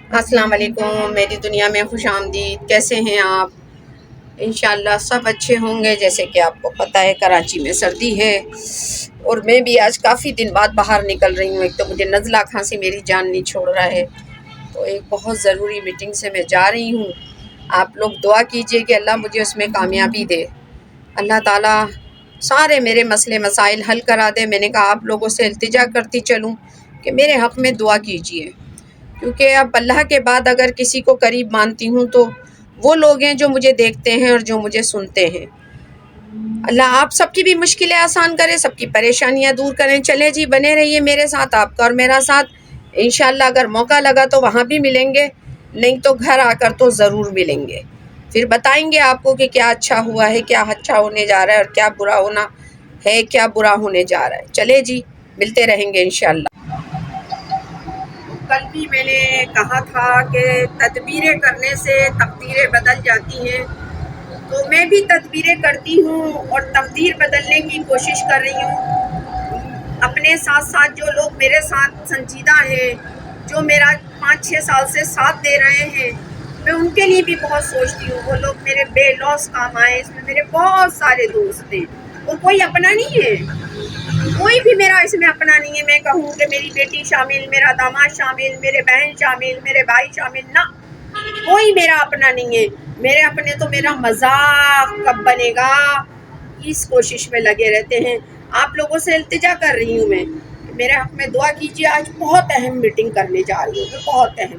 السلام علیکم، میری دنیا میں خوش آمدید۔ کیسے ہیں آپ؟ انشاءاللہ سب اچھے ہوں گے۔ جیسے کہ آپ کو پتہ ہے کراچی میں سردی ہے، اور میں بھی آج کافی دن بعد باہر نکل رہی ہوں۔ ایک تو مجھے نزلہ کھانسی میری جان نہیں چھوڑ رہا ہے، تو ایک بہت ضروری میٹنگ سے میں جا رہی ہوں۔ آپ لوگ دعا کیجئے کہ اللہ مجھے اس میں کامیابی دے، اللہ تعالیٰ سارے میرے مسئلے مسائل حل کرا دے۔ میں نے کہا آپ لوگوں سے التجا کرتی چلوں کہ میرے حق میں دعا کیجئے، کیونکہ اب اللہ کے بعد اگر کسی کو قریب مانتی ہوں تو وہ لوگ ہیں جو مجھے دیکھتے ہیں اور جو مجھے سنتے ہیں۔ اللہ آپ سب کی بھی مشکلیں آسان کرے، سب کی پریشانیاں دور کریں۔ چلے جی، بنے رہیے میرے ساتھ، آپ کا اور میرا ساتھ۔ انشاءاللہ اگر موقع لگا تو وہاں بھی ملیں گے، نہیں تو گھر آ کر تو ضرور ملیں گے۔ پھر بتائیں گے آپ کو کہ کیا اچھا ہوا ہے، کیا اچھا ہونے جا رہا ہے، اور کیا برا ہونا ہے، کیا برا ہونے جا رہا ہے۔ چلے جی، ملتے رہیں گے انشاءاللہ۔ کل بھی میں نے کہا تھا کہ تدبیریں کرنے سے تقدیریں بدل جاتی ہیں، تو میں بھی تدبیریں کرتی ہوں اور تقدیر بدلنے کی کوشش کر رہی ہوں۔ اپنے ساتھ ساتھ جو لوگ میرے ساتھ سنجیدہ ہیں، جو میرا 5-6 سال سے ساتھ دے رہے ہیں، میں ان کے لیے بھی بہت سوچتی ہوں۔ وہ لوگ میرے بے لوث کام آئے، اس میں میرے بہت سارے دوست ہیں، اور کوئی اپنا نہیں ہے، کوئی بھی میرا اس میں اپنا نہیں ہے۔ میں کہوں کہ میری بیٹی شامل، میرا داماد شامل، میرے بہن شامل، میرے بھائی شامل، نہ، کوئی میرا اپنا نہیں ہے۔ میرے اپنے تو میرا مذاق کب بنے گا، اس کوشش میں لگے رہتے ہیں۔ آپ لوگوں سے التجا کر رہی ہوں میں، میرے حق میں دعا کیجیے۔ آج بہت اہم میٹنگ کرنے جا رہی ہوں، بہت اہم۔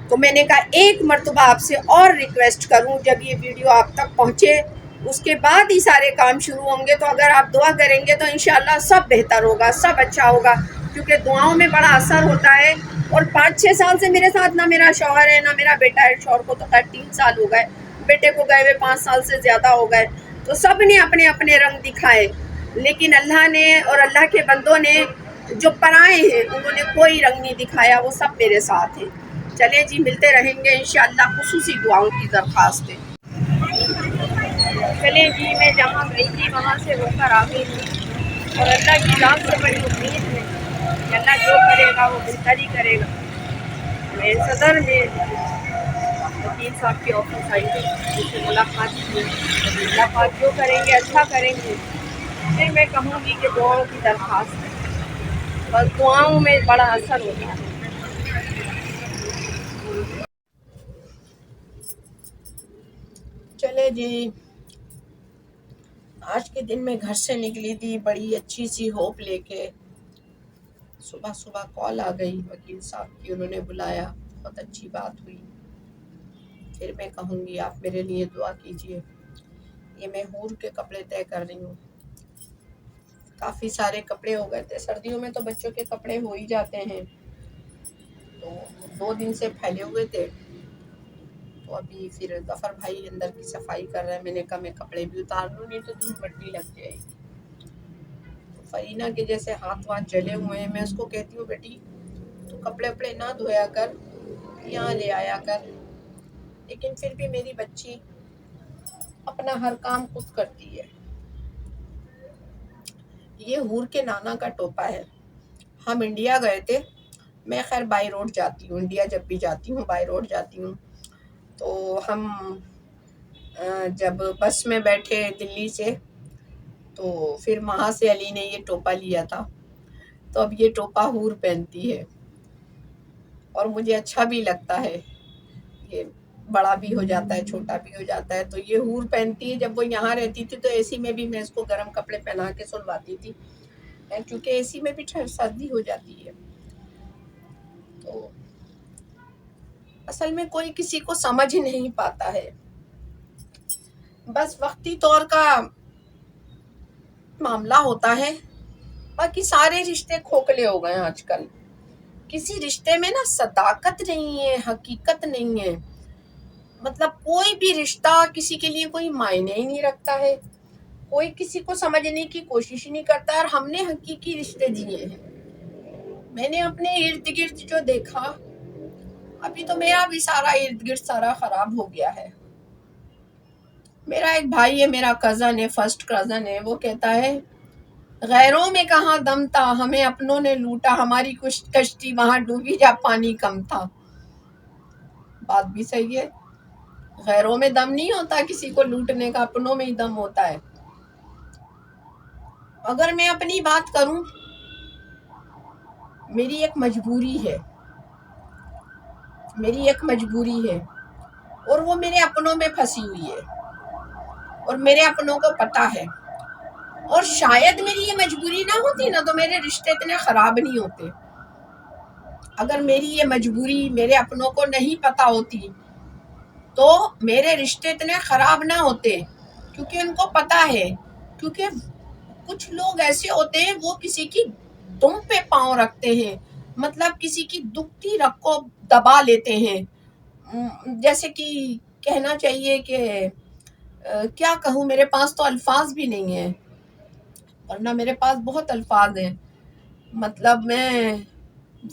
تو میں نے کہا ایک مرتبہ آپ سے اور ریکویسٹ کروں، جب یہ ویڈیو آپ تک پہنچے اس کے بعد ہی سارے کام شروع ہوں گے، تو اگر آپ دعا کریں گے تو انشاءاللہ سب بہتر ہوگا، سب اچھا ہوگا، کیونکہ دعاؤں میں بڑا اثر ہوتا ہے۔ اور 5-6 سال سے میرے ساتھ نہ میرا شوہر ہے نہ میرا بیٹا ہے۔ شوہر کو تو خیر 3 سال ہو گئے، بیٹے کو گئے ہوئے 5 سال سے زیادہ ہو گئے، تو سب نے اپنے اپنے رنگ دکھائے، لیکن اللہ نے اور اللہ کے بندوں نے جو پرائے ہیں انہوں نے کوئی رنگ نہیں دکھایا، وہ سب میرے ساتھ ہیں۔ چلیں جی، ملتے رہیں گے انشاءاللہ، خصوصی دعاؤں کی درخواست ہے۔ چلیں جی، میں جہاں گئی تھی وہاں سے ہو کر آ گئی ہوں، اور اللہ کی ذات سے بڑی امید ہے کہ اللہ جو کرے گا وہ بہتر ہی کرے گا۔ میں صدر میں وکیل صاحب کی آفس آئی تھی، جس سے ملاقات کی۔ اللہ پاک جو کریں گے اچھا کریں گے۔ پھر میں کہوں گی کہ دعاؤں کی درخواست ہے، بس دعاؤں میں بڑا اثر ہوتا ہے۔ چلے جی، آج کے دن میں گھر سے نکلی تھی بڑی اچھی سی ہوپ لے کے۔ صبح صبح کال آ گئی وکیل صاحب کی، انہوں نے بلایا، بہت اچھی بات ہوئی۔ پھر میں کہوں گی آپ میرے لیے دعا کیجئے۔ یہ میں حور کے کپڑے طے کر رہی ہوں، کافی سارے کپڑے ہو گئے تھے۔ سردیوں میں تو بچوں کے کپڑے ہو ہی جاتے ہیں، تو 2 دن سے پھیلے ہوئے تھے، تو ابھی پھر ظفر بھائی اندر کی صفائی کر رہے ہیں۔ میں نے کہا میں کپڑے بھی اتار لوں، نہیں تو دھول مٹی لگ جائے گی۔ تو فرینہ کے جیسے ہاتھ واتھ جلے ہوئے ہیں، میں اس کو کہتی ہوں بیٹی تو کپڑے وپڑے نہ دھویا کر، یہاں لے آیا کر، لیکن پھر بھی میری بچی اپنا ہر کام خود کرتی ہے۔ یہ حور کے نانا کا ٹوپا ہے۔ ہم انڈیا گئے تھے، میں خیر بائی روڈ جاتی ہوں، انڈیا جب بھی جاتی ہوں بائی روڈ جاتی ہوں، تو ہم جب بس میں بیٹھے دلی سے، تو پھر وہاں سے علی نے یہ ٹوپا لیا تھا، تو اب یہ ٹوپا حور پہنتی ہے، اور مجھے اچھا بھی لگتا ہے۔ یہ بڑا بھی ہو جاتا ہے، چھوٹا بھی ہو جاتا ہے، تو یہ حور پہنتی ہے۔ جب وہ یہاں رہتی تھی تو اے سی میں بھی میں اس کو گرم کپڑے پہنا کے سلواتی تھی، کیونکہ اے سی میں بھی سردی ہو جاتی ہے۔ تو اصل میں کوئی کسی کو سمجھ نہیں پاتا ہے، بس وقتی طور کا معاملہ ہوتا ہے۔ باقی سارے رشتے کھوکھلے ہو گئے ہیں آج کل، کسی رشتے میں نا صداقت نہیں ہے، حقیقت نہیں ہے۔ مطلب کوئی بھی رشتہ کسی کے لیے کوئی معنی ہی نہیں رکھتا ہے، کوئی کسی کو سمجھنے کی کوشش ہی نہیں کرتا، اور ہم نے حقیقی رشتے جیے ہیں۔ میں نے اپنے ارد گرد جو دیکھا، ابھی تو میرا بھی سارا ارد گرد سارا خراب ہو گیا ہے۔ میرا ایک بھائی ہے، میرا کزن ہے، فرسٹ کزن ہے، وہ کہتا ہے غیروں میں کہاں دم تھا، ہمیں اپنوں نے لوٹا، ہماری کشتی وہاں ڈوبی جہاں پانی کم تھا۔ بات بھی صحیح ہے، غیروں میں دم نہیں ہوتا کسی کو لوٹنے کا، اپنوں میں ہی دم ہوتا ہے۔ اگر میں اپنی بات کروں، میری ایک مجبوری ہے، اور وہ میرے اپنوں میں پھنسی ہوئی ہے، اور میرے اپنوں کو پتہ ہے، اور شاید میری یہ مجبوری نہ ہوتی نا تو میرے رشتے اتنے خراب نہیں ہوتے۔ اگر میری یہ مجبوری میرے اپنوں کو نہیں پتہ ہوتی تو میرے رشتے اتنے خراب نہ ہوتے، کیونکہ ان کو پتہ ہے۔ کیونکہ کچھ لوگ ایسے ہوتے ہیں وہ کسی کی دم پہ پاؤں رکھتے ہیں، مطلب کسی کی دکھتی رگ کو دبا لیتے ہیں، جیسے کہ کہنا چاہیے کہ کیا کہوں، میرے پاس تو الفاظ بھی نہیں ہیں، ورنہ میرے پاس بہت الفاظ ہیں۔ مطلب میں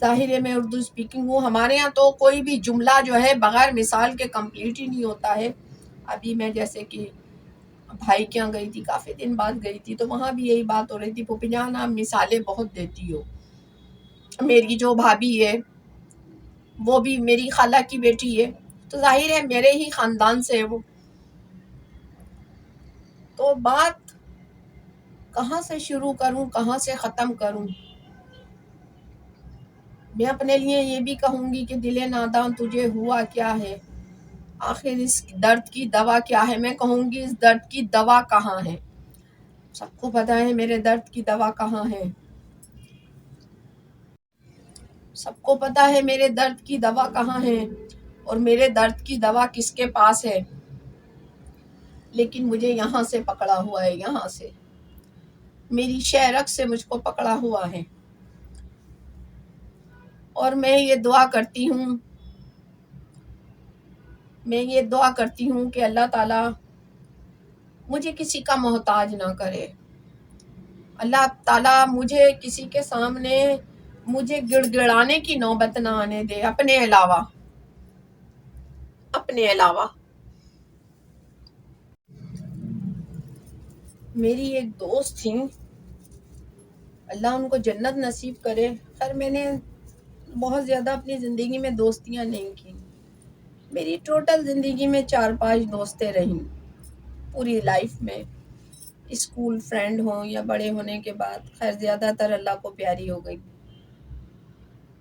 ظاہر ہے میں اردو اسپیکنگ ہوں، ہمارے یہاں تو کوئی بھی جملہ جو ہے بغیر مثال کے کمپلیٹ ہی نہیں ہوتا ہے۔ ابھی میں جیسے کہ بھائی کے یہاں گئی تھی، کافی دن بعد گئی تھی، تو وہاں بھی یہی بات ہو رہی تھی، پھوپھی جان آپ مثالیں بہت دیتی ہو۔ میری جو بھابھی ہے وہ بھی میری خالہ کی بیٹی ہے، تو ظاہر ہے میرے ہی خاندان سے ہے وہ، تو بات کہاں سے شروع کروں، کہاں سے ختم کروں۔ میں اپنے لیے یہ بھی کہوں گی کہ دل ناداں تجھے ہوا کیا ہے، آخر اس درد کی دوا کیا ہے۔ میں کہوں گی اس درد کی دوا کہاں ہے؟ سب کو پتہ ہے میرے درد کی دوا کہاں ہے، سب کو پتہ ہے میرے درد کی دوا کہاں ہے، اور میرے درد کی دوا کس کے پاس ہے، لیکن مجھے یہاں سے پکڑا ہوا ہے، یہاں سے میری شہرک سے مجھ کو پکڑا ہوا ہے۔ اور میں یہ دعا کرتی ہوں کہ اللہ تعالیٰ مجھے کسی کا محتاج نہ کرے، اللہ تعالیٰ مجھے کسی کے سامنے مجھے گڑ گڑانے کی نوبت نہ آنے دے، اپنے علاوہ۔ میری ایک دوست تھیں، اللہ ان کو جنت نصیب کرے۔ خیر میں نے بہت زیادہ اپنی زندگی میں دوستیاں نہیں کی، میری ٹوٹل زندگی میں 4-5 دوستیں رہیں پوری لائف میں، اسکول فرینڈ ہوں یا بڑے ہونے کے بعد، خیر زیادہ تر اللہ کو پیاری ہو گئی۔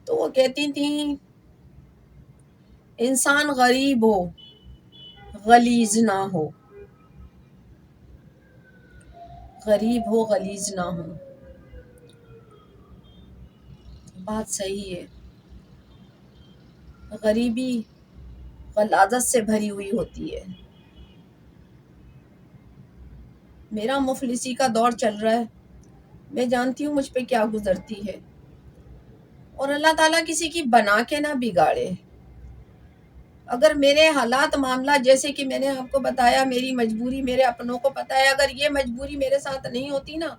تو وہ کہتی تھیں انسان غریب ہو غلیظ نہ ہو، غریب ہو غلیظ نہ ہو۔ بات صحیح ہے، غریبی غلاظت سے بھری ہوئی ہوتی ہے۔ میرا مفلسی کا دور چل رہا ہے، میں جانتی ہوں مجھ پہ کیا گزرتی ہے، اور اللہ تعالیٰ کسی کی بنا کے نہ بگاڑے۔ اگر میرے حالات معاملات جیسے کہ میں نے آپ کو بتایا، میری مجبوری میرے اپنوں کو پتہ ہے، اگر یہ مجبوری میرے ساتھ نہیں ہوتی نا،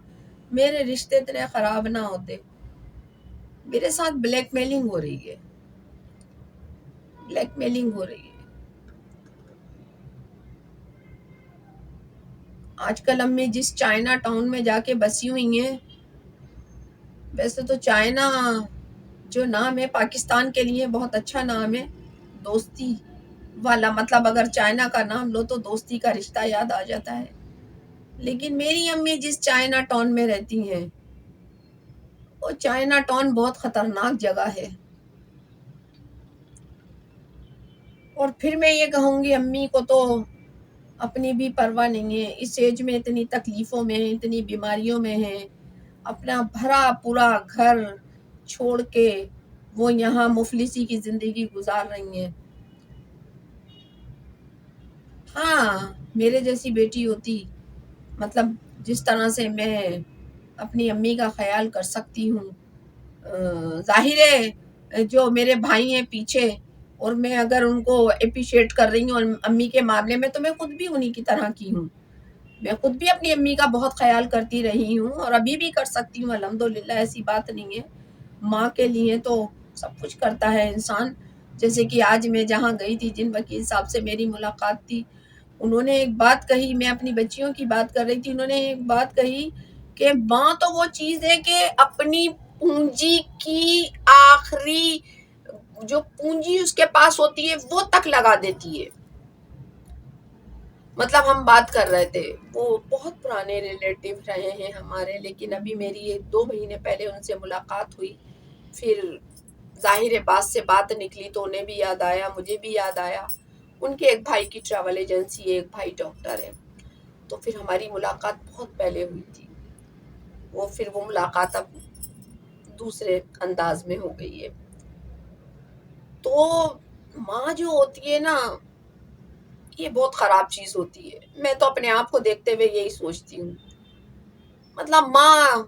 میرے رشتے اتنے خراب نہ ہوتے۔ میرے ساتھ بلیک میلنگ ہو رہی ہے، آج کل امی جس چائنا ٹاؤن میں جا کے بسی ہوئی ہیں، ویسے تو چائنا جو نام ہے پاکستان کے لیے بہت اچھا نام ہے، دوستی والا، مطلب اگر چائنا کا نام لو تو دوستی کا رشتہ یاد آ جاتا ہے۔ لیکن میری امی جس چائنا ٹاؤن میں رہتی ہیں، وہ چائنا ٹاؤن بہت خطرناک جگہ ہے۔ اور پھر میں یہ کہوں گی امی کو تو اپنی بھی پرواہ نہیں ہے، اس ایج میں اتنی تکلیفوں میں ہیں، اتنی بیماریوں میں ہیں، اپنا بھرا پورا گھر چھوڑ کے وہ یہاں مفلسی کی زندگی گزار رہی ہیں۔ ہاں میرے جیسی بیٹی ہوتی، مطلب جس طرح سے میں اپنی امی کا خیال کر سکتی ہوں، ظاہر ہے جو میرے بھائی ہیں پیچھے، اور میں اگر ان کو اپریشیٹ کر رہی ہوں امی کے معاملے میں، تو میں خود بھی انہی کی طرح کی ہوں، میں خود بھی اپنی امی کا بہت خیال کرتی رہی ہوں، اور ابھی بھی کر سکتی ہوں الحمدللہ، ایسی بات نہیں ہے۔ ماں کے لیے تو سب کچھ کرتا ہے انسان۔ جیسے کہ آج میں جہاں گئی تھی، جن وکیل صاحب سے میری ملاقات تھی، انہوں نے ایک بات کہی، میں اپنی بچیوں کی بات کر رہی تھی، انہوں نے ایک بات کہی کہ ماں تو وہ چیز ہے کہ اپنی پونجی کی آخری جو پونجی اس کے پاس ہوتی ہے وہ تک لگا دیتی ہے. مطلب ہم بات کر رہے تھے، وہ بہت پرانے ریلیٹیو رہے ہیں ہمارے، لیکن ابھی میری 2 مہینے پہلے ان سے ملاقات ہوئی. پھر ظاہر بات سے بات نکلی تو انہیں بھی یاد آیا، مجھے بھی یاد آیا. ان کے ایک بھائی کی ٹریول ایجنسی ہے، ایک بھائی ڈاکٹر ہے. تو پھر ہماری ملاقات بہت پہلے ہوئی تھی. پھر وہ ملاقات اب دوسرے انداز میں ہو گئی ہے. تو ماں جو ہوتی ہے نا، یہ بہت خراب چیز ہوتی ہے. میں تو اپنے آپ کو دیکھتے ہوئے یہی سوچتی ہوں، مطلب ماں،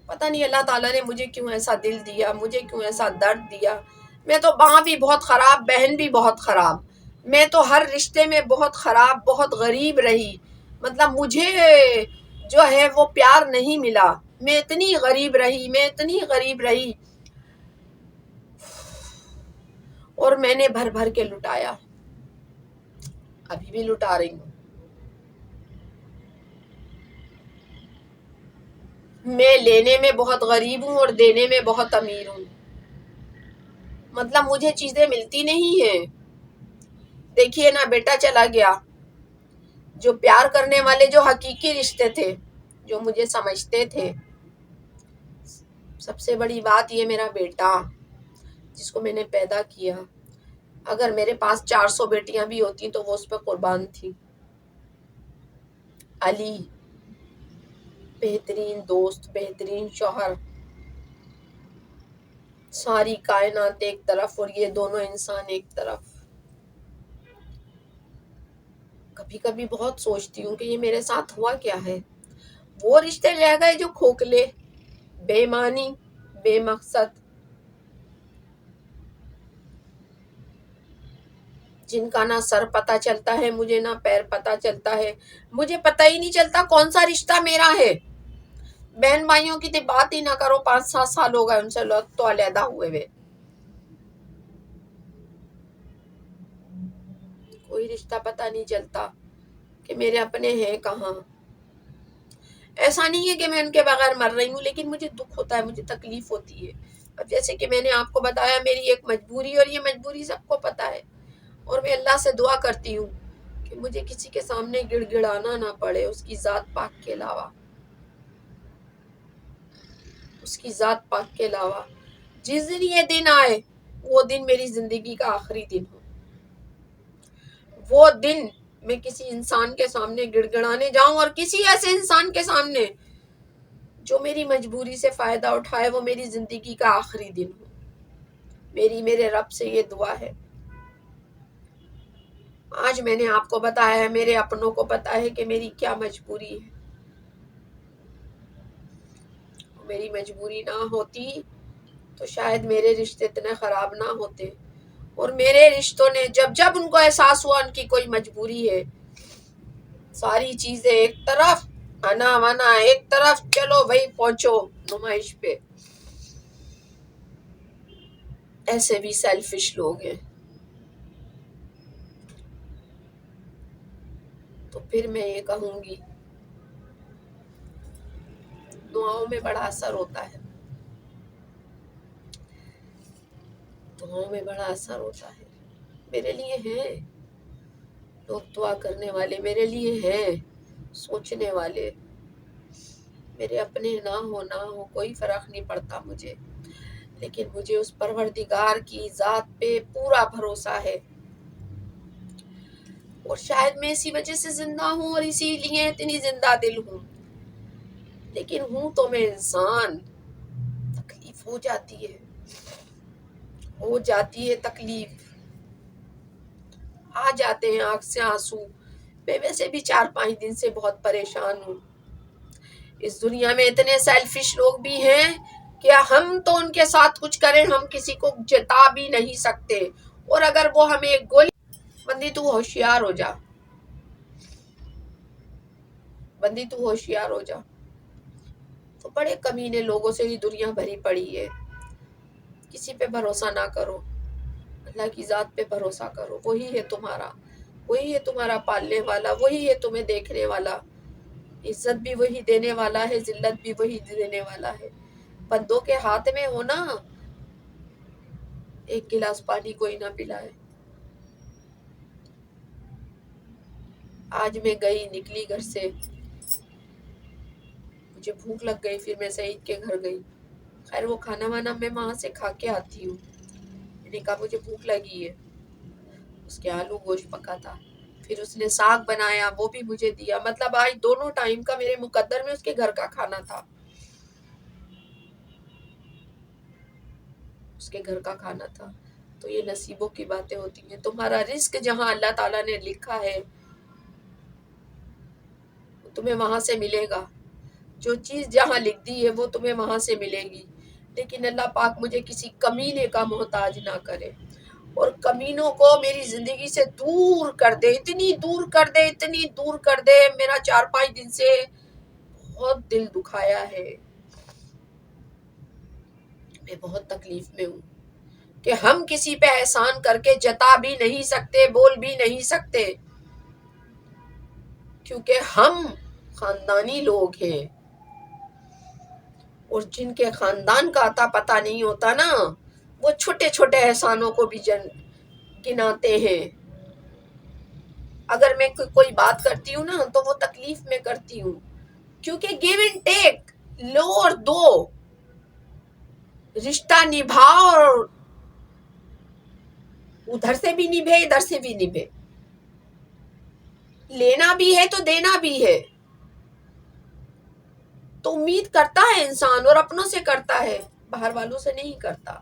پتہ نہیں اللہ تعالیٰ نے مجھے کیوں ایسا دل دیا، مجھے کیوں ایسا درد دیا. میں تو ماں بھی بہت خراب، بہن بھی بہت خراب. میں تو ہر رشتے میں بہت خراب، بہت غریب رہی. مطلب مجھے جو ہے وہ پیار نہیں ملا. میں اتنی غریب رہی اور میں نے بھر بھر کے لٹایا، ابھی بھی لٹا رہی ہوں. میں لینے میں بہت غریب ہوں اور دینے میں بہت امیر ہوں. مطلب مجھے چیزیں ملتی نہیں ہیں. دیکھیے نا، بیٹا چلا گیا. جو پیار کرنے والے، جو حقیقی رشتے تھے، جو مجھے سمجھتے تھے، سب سے بڑی بات یہ میرا بیٹا جس کو میں نے پیدا کیا. اگر میرے پاس 400 بیٹیاں بھی ہوتی تو وہ اس پہ قربان تھی. علی بہترین دوست، بہترین شوہر، ساری کائنات ایک طرف اور یہ دونوں انسان ایک طرف. کبھی کبھی بہت سوچتی ہوں کہ یہ میرے ساتھ ہوا کیا ہے. وہ رشتے رہ گئے جو کھوکھلے، بے معنی، بے مقصد، جن کا نہ سر پتہ چلتا ہے مجھے، نہ پیر پتہ چلتا ہے. مجھے پتہ ہی نہیں چلتا کون سا رشتہ میرا ہے. بہن بھائیوں کی تو بات ہی نہ کرو، 5-7 سال ہو گئے ان سے تو علیحدہ ہوئے. کوئی رشتہ پتہ نہیں چلتا کہ میرے اپنے ہیں کہاں. ایسا نہیں ہے کہ میں ان کے بغیر مر رہی ہوں، لیکن مجھے دکھ ہوتا ہے، مجھے تکلیف ہوتی ہے. اب جیسے کہ میں نے آپ کو بتایا، میری ایک مجبوری، اور یہ مجبوری سب کو پتہ ہے. اور میں اللہ سے دعا کرتی ہوں کہ مجھے کسی کے سامنے گڑ گڑانا نہ پڑے اس کی ذات پاک کے علاوہ. اس کی ذات پاک کے علاوہ جس دن یہ دن آئے، وہ دن میری زندگی کا آخری دن ہو. وہ دن میں کسی انسان کے سامنے گڑ گڑانے جاؤں، اور کسی ایسے انسان کے سامنے جو میری مجبوری سے فائدہ اٹھائے، وہ میری زندگی کا آخری دن ہو. میرے رب سے یہ دعا ہے. آج میں نے آپ کو بتایا ہے، میرے اپنوں کو پتا ہے کہ میری کیا مجبوری ہے. میری مجبوری نہ ہوتی تو شاید میرے رشتے اتنے خراب نہ ہوتے. اور میرے رشتوں نے جب ان کو احساس ہوا ان کی کوئی مجبوری ہے، ساری چیزیں ایک طرف، انا ونا ایک طرف، چلو بھائی پہنچو نمائش پہ. ایسے بھی سیلفش لوگ ہیں. تو پھر میں یہ کہوں گی، دعاؤں میں بڑا اثر ہوتا ہے. دعاؤں میں بڑا اثر ہوتا ہے. میرے لیے ہیں لوگ دعا کرنے والے، میرے لیے ہیں سوچنے والے. میرے اپنے نہ ہو کوئی فرق نہیں پڑتا مجھے، لیکن مجھے اس پروردگار کی ذات پہ پورا بھروسہ ہے. اور شاید میں اسی وجہ سے زندہ ہوں اور اسی لیے اتنی زندہ دل ہوں. لیکن ہوں تو میں انسان. تکلیف ہو جاتی ہے تکلیف. آ جاتے ہیں آنکھ سے آنسو. میں ویسے بھی 4-5 دن سے بہت پریشان ہوں. اس دنیا میں اتنے سیلفش لوگ بھی ہیں کہ ہم تو ان کے ساتھ کچھ کریں، ہم کسی کو جتا بھی نہیں سکتے. اور اگر وہ ہمیں ایک گولی، بندی تو ہوشیار ہو جا. تو بڑے کمینے لوگوں سے ہی دنیا بھری پڑی ہے. کسی پہ بھروسہ نہ کرو، اللہ کی ذات پہ بھروسہ کرو. وہی ہے تمہارا پالنے والا، وہی ہے تمہیں دیکھنے والا. عزت بھی وہی دینے والا ہے، ذلت بھی وہی دینے والا ہے. بندوں کے ہاتھ میں ہونا ایک گلاس پانی کوئی نہ پلائے. آج میں نکلی گھر سے، مجھے بھوک لگ گئی، پھر میں سعید کے گھر گئی. خیر وہ کھانا وانا میں وہاں سے کھا کے آتی ہوں. میں نے کہا مجھے بھوک لگی ہے. اس کے آلو گوشت پکا تھا، پھر اس نے ساگ بنایا، وہ بھی مجھے دیا. مطلب آج دونوں ٹائم کا میرے مقدر میں اس کے گھر کا کھانا تھا. اس کے گھر کا کھانا تھا. تو یہ نصیبوں کی باتیں ہوتی ہیں. تمہارا رزق جہاں اللہ تعالیٰ نے لکھا ہے تمہیں وہاں سے ملے گا. جو چیز جہاں لکھ دی ہے وہ تمہیں وہاں سے ملے گی. لیکن اللہ پاک مجھے کسی کمینے کا محتاج نہ کرے، اور کمینوں کو میری زندگی سے دور کر دے، اتنی دور کر دے، اتنی دور کر دے. میرا 4-5 دن سے بہت دل دکھایا ہے. میں بہت تکلیف میں ہوں کہ ہم کسی پہ احسان کر کے جتا بھی نہیں سکتے، بول بھی نہیں سکتے، کیونکہ ہم خاندانی لوگ ہیں. اور جن کے خاندان کا اتا پتہ نہیں ہوتا نا، وہ چھوٹے چھوٹے احسانوں کو بھی گناتے ہیں. اگر میں کوئی بات کرتی ہوں نا تو وہ تکلیف میں کرتی ہوں، کیونکہ گیو اینڈ ٹیک، لو اور دو، رشتہ نبھاؤ اور ادھر سے بھی نبھے ادھر سے بھی نبھے. لینا بھی ہے تو دینا بھی ہے. تو امید کرتا ہے انسان، اور اپنوں سے کرتا ہے، باہر والوں سے نہیں کرتا.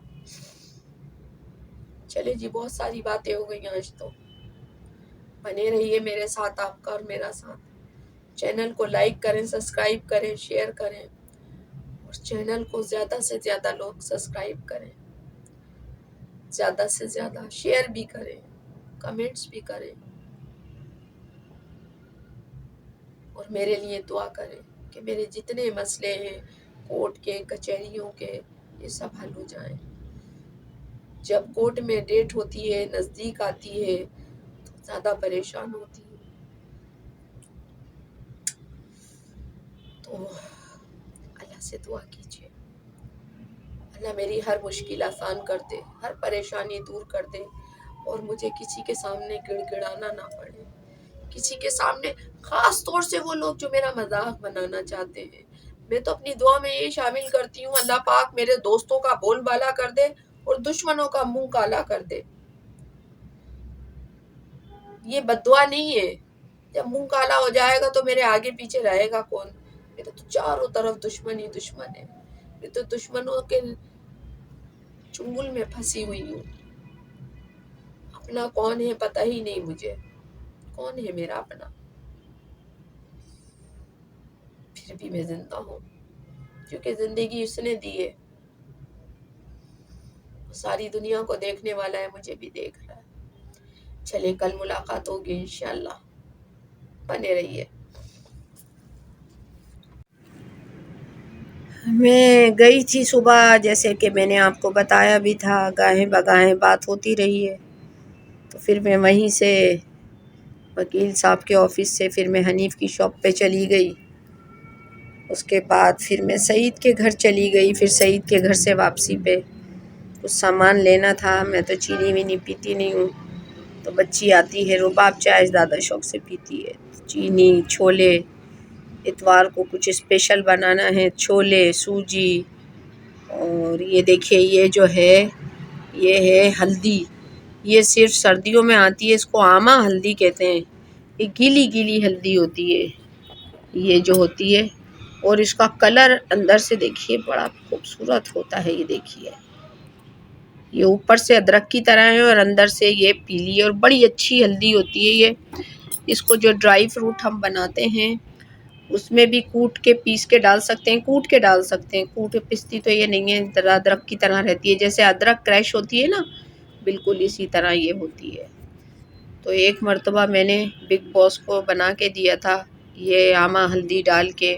چلے جی، بہت ساری باتیں ہو گئی آج تو. بنے رہیے میرے ساتھ، آپ کا اور میرا ساتھ. چینل کو لائک کریں، سبسکرائب کریں، شیئر کریں، اور چینل کو زیادہ سے زیادہ لوگ سبسکرائب کریں، زیادہ سے زیادہ شیئر بھی کریں، کمنٹس بھی کریں، اور میرے لیے دعا کریں کہ میرے جتنے مسئلے ہیں کورٹ کے، کچہریوں کے، یہ سب حل ہو جائیں. جب کورٹ میں ڈیٹ ہوتی ہے، نزدیک آتی ہے، تو زیادہ پریشان ہوتی ہوں. تو اللہ سے دعا کیجیے، اللہ میری ہر مشکل آسان کر دے، ہر پریشانی دور کر دے، اور مجھے کسی کے سامنے گڑ گڑانا نہ پڑے. کسی کے سامنے، خاص طور سے وہ لوگ جو میرا مذاق بنانا چاہتے ہیں. میں تو اپنی دعا میں یہ شامل کرتی ہوں، اللہ پاک میرے دوستوں کا بول بالا کر دے اور دشمنوں کا منہ کالا کر دے. یہ بد دعا نہیں ہے. جب منہ کالا ہو جائے گا تو میرے آگے پیچھے رہے گا کون؟ میرے تو چاروں طرف دشمن ہی دشمن ہے. میں تو دشمنوں کے چنگل میں پھنسی ہوئی ہوں. اپنا کون ہے پتہ ہی نہیں مجھے، کون ہے میرا اپنا. پھر بھی میں زندہ ہوں، کیونکہ زندگی اس نے دی ہے. ساری دنیا کو دیکھنے والا ہے، مجھے بھی دیکھ رہا ہے. چلے کل ملاقات ہوگی انشاءاللہ. بنے رہیے. میں گئی تھی صبح، جیسے کہ میں نے آپ کو بتایا بھی تھا، گاہیں بگاہیں بات ہوتی رہی ہے. تو پھر میں وہیں سے وکیل صاحب کے آفس سے پھر میں حنیف کی شاپ پہ چلی گئی. اس کے بعد پھر میں سعید کے گھر چلی گئی. پھر سعید کے گھر سے واپسی پہ کچھ سامان لینا تھا. میں تو چینی وینی پیتی نہیں ہوں، تو بچی آتی ہے رباب چائے زیادہ شوق سے پیتی ہے. چینی، چھولے، اتوار کو کچھ اسپیشل بنانا ہے، چھولے، سوجی. اور یہ دیکھیے، یہ جو ہے یہ ہے ہلدی. یہ صرف سردیوں میں آتی ہے، اس کو آمہ ہلدی کہتے ہیں. یہ گیلی گیلی ہلدی ہوتی ہے یہ جو ہوتی ہے، اور اس کا کلر اندر سے دیکھیے بڑا خوبصورت ہوتا ہے. یہ دیکھیے، یہ اوپر سے ادرک کی طرح ہے اور اندر سے یہ پیلی اور بڑی اچھی ہلدی ہوتی ہے. یہ اس کو جو ڈرائی فروٹ ہم بناتے ہیں اس میں بھی کوٹ کے پیس کے ڈال سکتے ہیں، کوٹ کے ڈال سکتے ہیں. کوٹ پستی تو یہ نہیں ہے، ادرک کی طرح رہتی ہے، جیسے ادرک کریش ہوتی ہے نا، بالکل اسی طرح یہ ہوتی ہے. تو ایک مرتبہ میں نے بگ باس کو بنا کے دیا تھا یہ آمہ ہلدی ڈال کے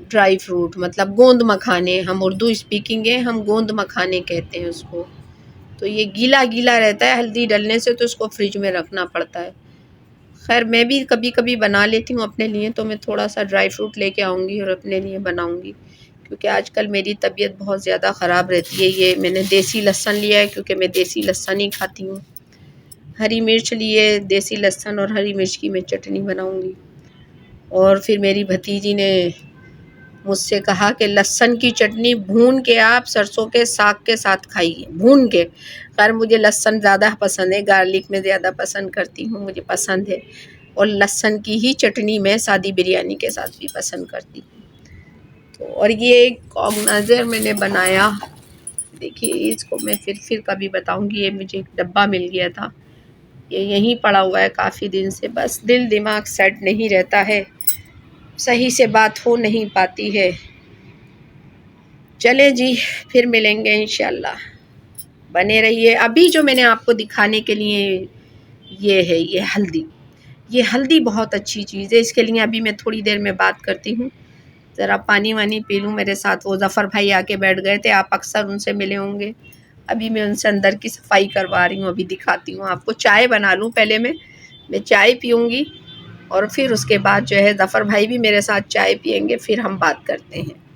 ڈرائی فروٹ، مطلب گوند مکھانے. ہم اردو اسپیکنگ ہے، ہم گوند مکھانے کہتے ہیں اس کو. تو یہ گیلا گیلا رہتا ہے ہلدی ڈلنے سے، تو اس کو فریج میں رکھنا پڑتا ہے. خیر میں بھی کبھی کبھی بنا لیتی ہوں اپنے لیے، تو میں تھوڑا سا ڈرائی فروٹ لے کے آؤں گی اور اپنے لیے بناؤں گی، کیونکہ آج کل میری طبیعت بہت زیادہ خراب رہتی ہے۔ یہ میں نے دیسی لہسن لیا ہے کیونکہ میں دیسی لہسن ہی کھاتی ہوں۔ ہری مرچ لیے، دیسی لہسن اور ہری مرچ کی میں چٹنی بناؤں گی۔ اور پھر میری بھتیجی نے مجھ سے کہا کہ لہسن کی چٹنی بھون کے آپ سرسوں کے ساگ کے ساتھ کھائیے، بھون کے۔ خیر مجھے لہسن زیادہ پسند ہے، گارلک میں زیادہ پسند کرتی ہوں، مجھے پسند ہے۔ اور لہسن کی ہی چٹنی میں سادی بریانی کے ساتھ بھی پسند کرتی ہوں۔ اور یہ ایک آرگنائزر میں نے بنایا، دیکھیے اس کو میں پھر کبھی بتاؤں گی۔ یہ مجھے ایک ڈبہ مل گیا تھا، یہ یہیں پڑا ہوا ہے کافی دن سے، بس دل دماغ سیٹ نہیں رہتا ہے، صحیح سے بات ہو نہیں پاتی ہے۔ چلے جی، پھر ملیں گے انشاءاللہ، بنے رہیے۔ ابھی جو میں نے آپ کو دکھانے کے لیے یہ ہے، یہ ہلدی، یہ ہلدی بہت اچھی چیز ہے۔ اس کے لیے ابھی میں تھوڑی دیر میں بات کرتی ہوں، ذرا پانی وانی پی لوں۔ میرے ساتھ وہ ظفر بھائی آ کے بیٹھ گئے تھے، آپ اکثر ان سے ملے ہوں گے۔ ابھی میں ان سے اندر کی صفائی کروا رہی ہوں، ابھی دکھاتی ہوں آپ کو۔ چائے بنا لوں پہلے، میں چائے پیوں گی اور پھر اس کے بعد جو ہے ظفر بھائی بھی میرے ساتھ چائے پئیں گے، پھر ہم بات کرتے ہیں۔